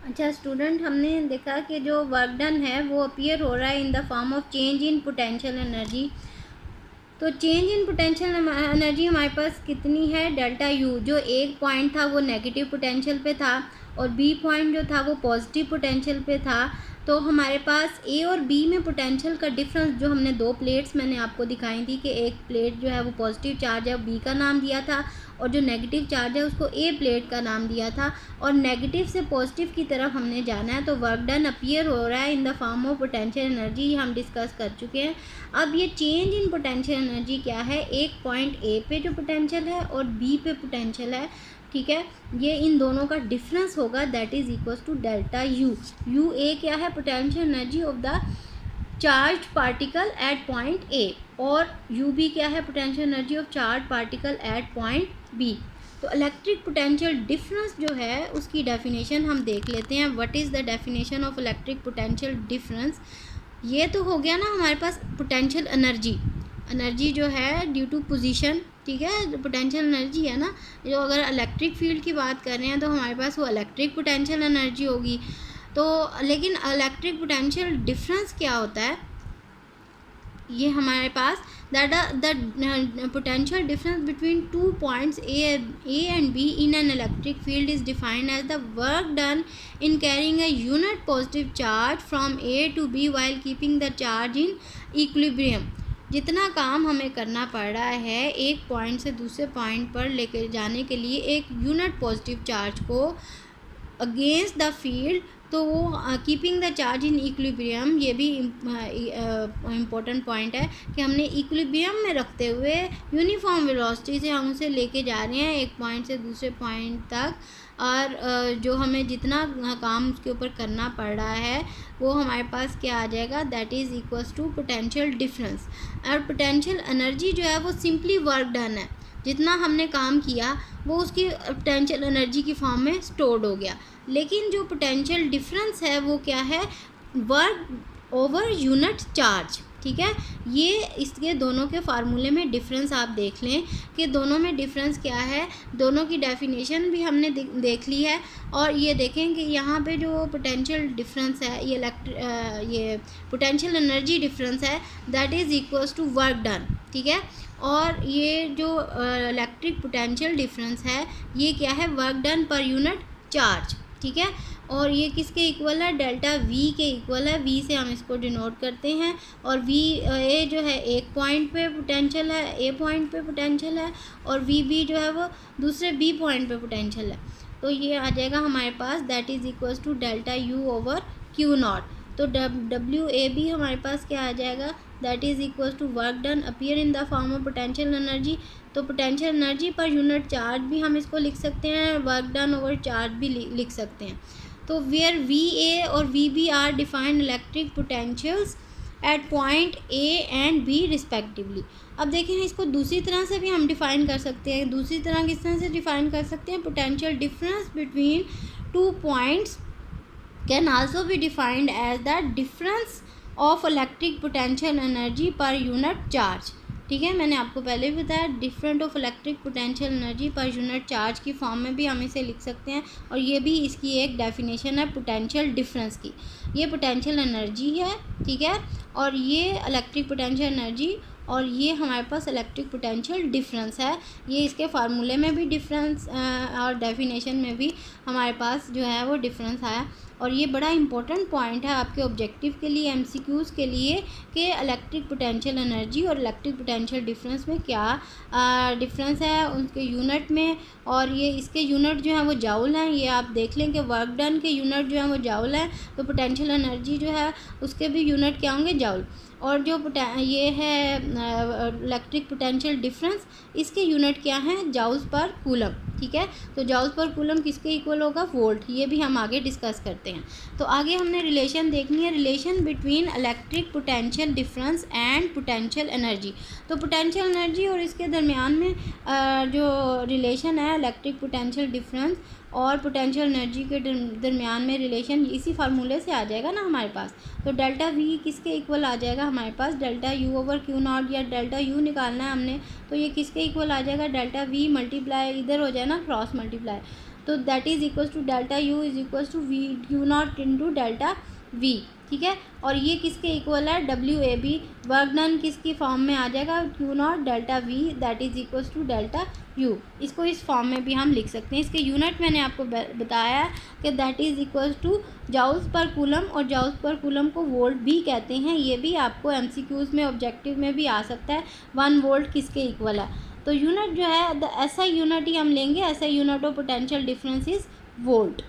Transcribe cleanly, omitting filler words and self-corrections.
अच्छा स्टूडेंट, हमने देखा कि जो वर्क डन है वो अपीयर हो रहा है इन the form of change in potential energy. तो चेंज इन पोटेंशियल एनर्जी हमारे पास कितनी है, डेल्टा यू। जो एक पॉइंट था वो नेगेटिव पोटेंशियल पे था और बी पॉइंट जो था वो पॉजिटिव पोटेंशियल पे था। तो हमारे पास ए और बी में पोटेंशियल का डिफरेंस, जो हमने दो प्लेट्स मैंने आपको दिखाई थी कि एक प्लेट जो है वो पॉजिटिव चार्ज है, बी का नाम दिया था, और जो नेगेटिव चार्ज है उसको ए प्लेट का नाम दिया था, और नेगेटिव से पॉजिटिव की तरफ हमने जाना है। तो वर्क डन अपीयर हो रहा है इन the form of potential energy, हम डिस्कस कर चुके हैं। अब ये चेंज इन पोटेंशियल एनर्जी क्या है, एक पॉइंट ए पे जो पोटेंशियल है और बी पे पोटेंशियल है, ठीक है, ये इन दोनों का डिफरेंस होगा, that is equals to delta U. U A क्या है, potential energy of the charge particle at point A, और यू बी क्या है, potential energy of charge particle at point B. तो इलेक्ट्रिक पोटेंशियल डिफरेंस जो है उसकी डेफिनेशन हम देख लेते हैं। What is the definition of electric potential difference. ये तो हो गया ना हमारे पास पोटेंशियल एनर्जी, एनर्जी जो है ड्यू टू पोजीशन, ठीक है, पोटेंशियल एनर्जी है ना। जो अगर इलेक्ट्रिक फील्ड की बात कर रहे हैं तो हमारे पास वो इलेक्ट्रिक पोटेंशियल एनर्जी होगी। तो लेकिन इलेक्ट्रिक पोटेंशियल डिफरेंस क्या होता है, ये हमारे पास that the potential difference between two points A and B in an electric field is defined as the work done in carrying a unit positive charge from A to B while keeping the charge in equilibrium. जितना काम हमें करना पड़ रहा है एक point से दूसरे पॉइंट पर लेकर जाने के लिए एक यूनिट पॉजिटिव चार्ज को अगेंस्ट द फील्ड, तो वो keeping the charge in equilibrium, ये भी इम्पोर्टेंट पॉइंट है कि हमने इक्विलिब्रियम में रखते हुए यूनिफॉर्म वेलोसिटी से हम उसे लेके जा रहे हैं एक पॉइंट से दूसरे पॉइंट तक, और जो हमें जितना काम उसके ऊपर करना पड़ रहा है वो हमारे पास क्या आ जाएगा, that is equals to potential difference. और पोटेंशियल एनर्जी जो है वो सिंपली वर्क डन है, जितना हमने काम किया वो उसकी पोटेंशियल एनर्जी की फॉर्म में स्टोर्ड हो गया। लेकिन जो पोटेंशियल डिफरेंस है वो क्या है, वर्क ओवर यूनिट चार्ज, ठीक है। ये इसके दोनों के फार्मूले में डिफरेंस आप देख लें कि दोनों में डिफरेंस क्या है। दोनों की डेफिनेशन भी हमने देख ली है, और ये देखें कि यहाँ पे जो पोटेंशियल डिफरेंस है, ये पोटेंशियल एनर्जी डिफरेंस है, that is equals to work done, ठीक है। और ये जो इलेक्ट्रिक पोटेंशियल डिफरेंस है ये क्या है, वर्क डन पर यूनिट चार्ज, ठीक है। और ये किसके इक्वल है, डेल्टा वी के इक्वल है। वी से हम इसको डिनोट करते हैं, और वी ए जो है एक पॉइंट पे पोटेंशियल है, ए पॉइंट पे पोटेंशियल है, और वी बी जो है वो दूसरे बी पॉइंट पे पोटेंशियल है। तो ये आ जाएगा हमारे पास, that is equals to delta U over Q naught. तो डब्ल्यू ए बी हमारे पास क्या आ जाएगा, that is equals to work done appear in the form of potential energy. तो potential energy per unit charge भी हम इसको लिख सकते हैं, वर्क डन ओवर चार्ज भी लिख सकते हैं। तो वेयर वी ए और V B are defined electric potentials at point A and B respectively. अब देखें इसको दूसरी तरह से भी हम डिफ़ाइन कर सकते हैं। दूसरी तरह किस तरह से डिफ़ाइन कर सकते हैं, potential difference between two points can also be defined as the difference of electric potential energy per unit charge, ठीक है। मैंने आपको पहले भी बताया different of electric potential energy per unit charge की फॉर्म में भी हम इसे लिख सकते हैं, और ये भी इसकी एक डेफिनेशन है पोटेंशियल डिफरेंस की। ये पोटेंशियल एनर्जी है, ठीक है, और ये इलेक्ट्रिक पोटेंशियल एनर्जी, और ये हमारे पास इलेक्ट्रिक पोटेंशियल डिफरेंस है। ये इसके फार्मूले में भी डिफरेंस और डेफिनेशन में भी हमारे पास जो है वो डिफरेंस आया। और ये बड़ा इंपॉर्टेंट पॉइंट है आपके ऑब्जेक्टिव के लिए, एमसीक्यूज़ के लिए, कि इलेक्ट्रिक पोटेंशियल एनर्जी और इलेक्ट्रिक पोटेंशियल डिफरेंस में क्या डिफरेंस है उनके यूनिट में। और ये इसके यूनिट जो है वो जाउल हैं। ये आप देख लें कि वर्क डन के यूनिट जो है वो जाउल हैं, तो पोटेंशियल एनर्जी जो है उसके भी यूनिट क्या होंगे, जाउल। और जो ये है इलेक्ट्रिक पोटेंशियल डिफरेंस, इसके यूनिट क्या हैं, जाउल्स पर कूलम, ठीक है। तो जाउल्स पर कूलम किसके इक्वल होगा, वोल्ट। ये भी हम आगे डिस्कस करते हैं। तो आगे हमने रिलेशन देखनी है, relation between electric potential difference and potential energy. तो पोटेंशियल एनर्जी और इसके दरमियान में जो रिलेशन है इलेक्ट्रिक पोटेंशियल डिफरेंस और पोटेंशियल एनर्जी के दरमियान में रिलेशन इसी फार्मूले से आ जाएगा ना हमारे पास। तो डेल्टा वी किसके इक्वल आ जाएगा हमारे पास, delta U over Q naught, या डेल्टा यू निकालना है हमने, तो ये किसके इक्वल आ जाएगा, डेल्टा वी मल्टीप्लाई, इधर हो जाए ना क्रॉस मल्टीप्लाई, तो that is equals to delta U is equals to V U naught into delta V, ठीक है। और ये किसके इक्वल है, W A B, work done किसकी फॉर्म में आ जाएगा, Q naught delta V that is equals to delta U. इसको इस फॉर्म में भी हम लिख सकते हैं। इसके यूनिट मैंने आपको बताया है कि that is equals to joules per coulomb, और जाउल्स पर कूलम को वोल्ट भी कहते हैं। ये भी आपको एमसीक्यूज में ऑब्जेक्टिव में भी आ सकता है, 1 वोल्ट किसके इक्वल है। तो यूनिट जो है ऐसा यूनिट ही हम लेंगे, ऐसा unit of potential difference is volt.